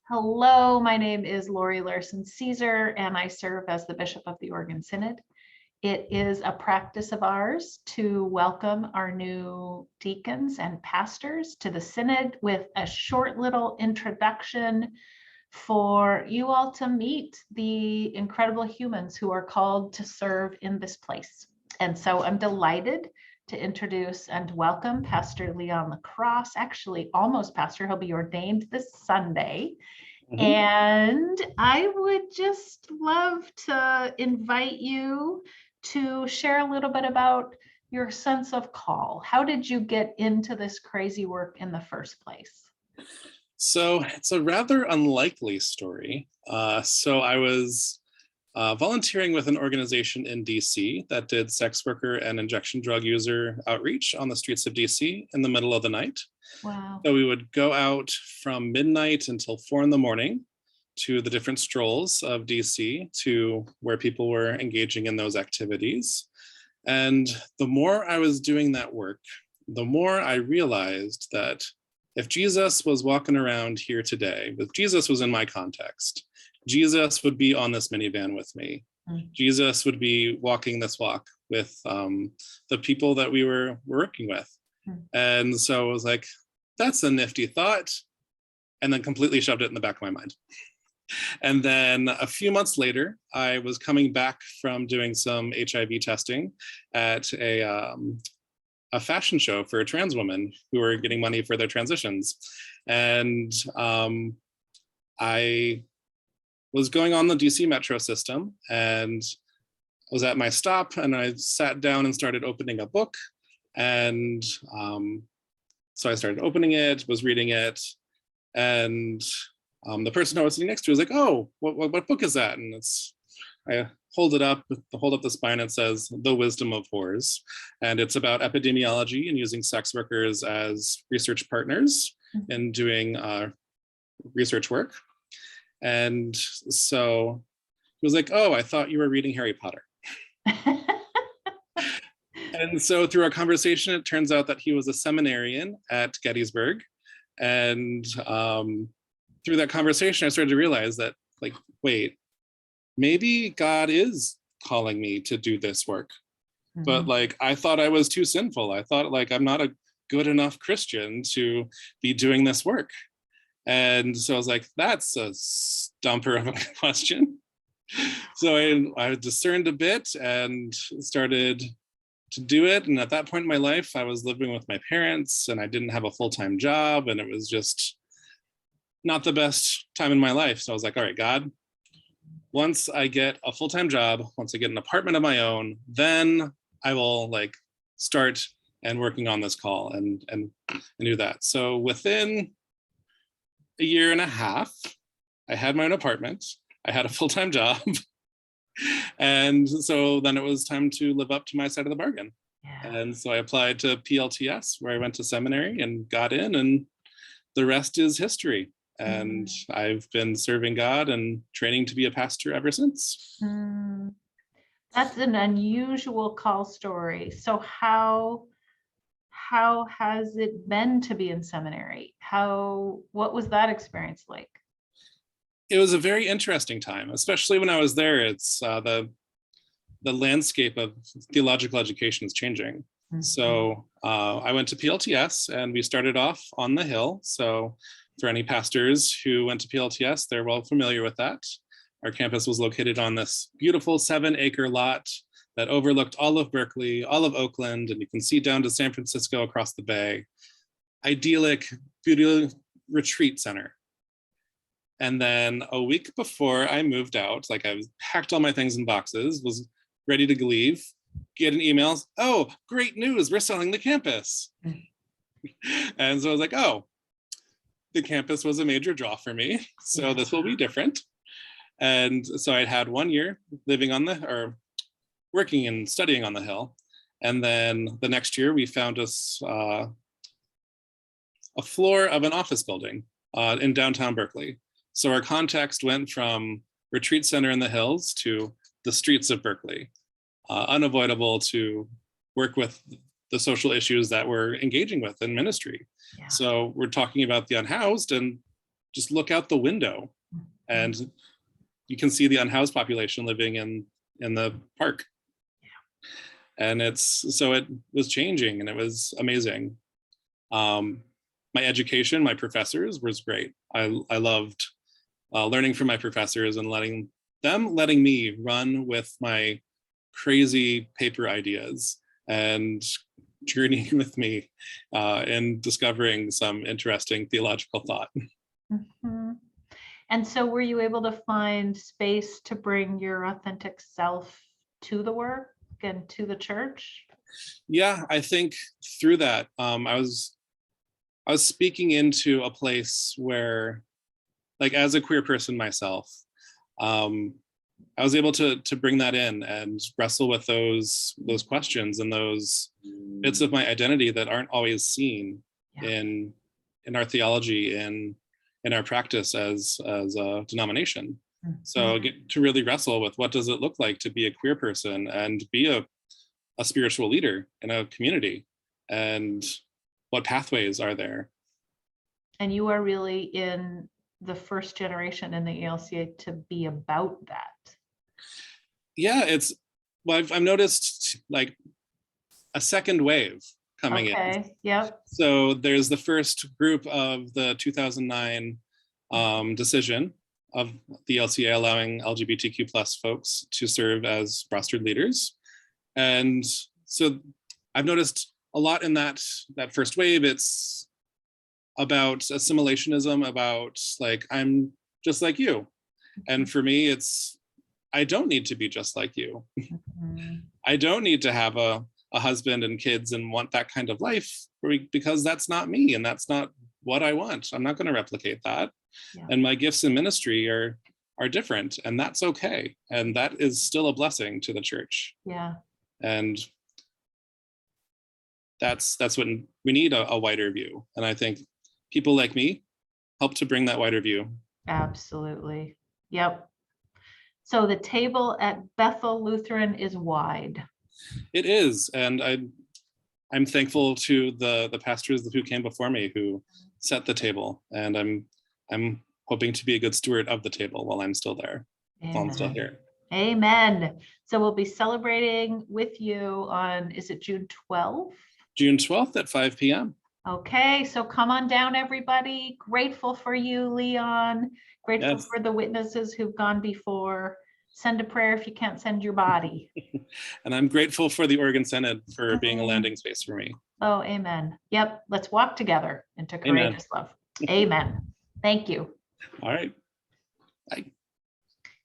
Hello, my name is Lori Larson Caesar, and I serve as the Bishop of the Oregon Synod. It is a practice of ours to welcome our new deacons and pastors to the Synod with a short little introduction for you all to meet the incredible humans who are called to serve in this place. And so I'm delighted to introduce and welcome Pastor Leon Lacrosse, actually almost pastor. He'll be ordained this Sunday. And I would just love to invite you to share a little bit about your sense of call. How did you get into this crazy work in the first place? So it's a rather unlikely story. So I was volunteering with an organization in DC that did sex worker and injection drug user outreach on the streets of DC in the middle of the night. Wow. So we would go out from midnight until 4 a.m. to the different strolls of DC to where people were engaging in those activities. And the more I was doing that work, the more I realized that if Jesus was walking around here today, if Jesus was in my context, Jesus would be on this minivan with me. Jesus would be walking this walk with the people that we were working with. And so I was like, that's a nifty thought. And then completely shoved it in the back of my mind. And then a few months later, I was coming back from doing some HIV testing at a fashion show for trans women who were getting money for their transitions. And I was going on the DC Metro system and was at my stop, and I sat down and started opening a book. And so I started opening it, was reading it, and the person I was sitting next to was like, "Oh, what book is that?" And I hold up the spine, and it says The Wisdom of Whores. And it's about epidemiology and using sex workers as research partners in doing research work. And so he was like, "Oh, I thought you were reading Harry Potter." And so through our conversation, it turns out that he was a seminarian at Gettysburg. And through that conversation, I started to realize that, like, wait, maybe God is calling me to do this work. But like, I thought I was too sinful. I thought, like, I'm not a good enough Christian to be doing this work. And so I was like, that's a stumper of a question. So I discerned a bit and started to do it. And at that point in my life, I was living with my parents and I didn't have a full-time job, and it was just not the best time in my life. So I was like, all right, God, once I get a full-time job, once I get an apartment of my own, then I will like start and working on this call and do that. So within a year and a half, I had my own apartment, I had a full-time job. And so then it was time to live up to my side of the bargain. Yeah. And so I applied to PLTS, where I went to seminary and got in, and the rest is history. And I've been serving God and training to be a pastor ever since. That's an unusual call story. So how has it been to be in seminary? What was that experience like? It was a very interesting time, especially when I was there. It's the landscape of theological education is changing. So I went to PLTS, and we started off on the Hill. So for any pastors who went to PLTS, they're well familiar with that. Our campus was located on this beautiful 7-acre lot that overlooked all of Berkeley, all of Oakland, and you can see down to San Francisco across the bay. Idyllic, beautiful retreat center. And then a week before I moved out, like, I packed all my things in boxes, was ready to leave, get an email, "Oh, great news, we're selling the campus." And so I was like, oh, the campus was a major draw for me, so this will be different. And so I had 1 year working and studying on the Hill. And then the next year we found us a floor of an office building in downtown Berkeley. So our context went from retreat center in the hills to the streets of Berkeley, unavoidable to work with the social issues that we're engaging with in ministry. Yeah. So we're talking about the unhoused, and just look out the window and you can see the unhoused population living in the park. And it was changing, and it was amazing. My education, my professors was great. I loved learning from my professors and letting me run with my crazy paper ideas and journeying with me in discovering some interesting theological thought. Mm-hmm. And so were you able to find space to bring your authentic self to the work and to the church? Yeah, I think through that, I was speaking into a place where, like, as a queer person myself, I was able to bring that in and wrestle with those questions and those bits of my identity that aren't always seen in our theology and in our practice as a denomination. Mm-hmm. So get to really wrestle with what does it look like to be a queer person and be a spiritual leader in a community, and what pathways are there. And you are really in the first generation in the ELCA to be about that. Yeah, I've noticed like a second wave coming in. Okay, yep. So there's the first group of the 2009 decision of the ELCA allowing LGBTQ plus folks to serve as rostered leaders. And so I've noticed a lot in that first wave. It's about assimilationism, about like, I'm just like you. And for me, it's, I don't need to be just like you. Mm-hmm. I don't need to have a husband and kids and want that kind of life, because that's not me and that's not what I want. I'm not going to replicate that. Yeah. And my gifts in ministry are different, and that's okay. And that is still a blessing to the church. Yeah. And that's what we need, a wider view. And I think people like me help to bring that wider view. Absolutely. Yep. So the table at Bethel Lutheran is wide. It is, and I'm thankful to the pastors who came before me who set the table, and I'm hoping to be a good steward of the table while I'm still there. While I'm still here. Amen. So we'll be celebrating with you on, is it June 12th? June 12th at 5 p.m. Okay, so come on down, everybody. Grateful for you, Leon. Grateful for the witnesses who've gone before. Send a prayer if you can't send your body. And I'm grateful for the Oregon Synod for being a landing space for me. Oh, amen. Yep, let's walk together into courageous love. Amen. Thank you. All right. Bye.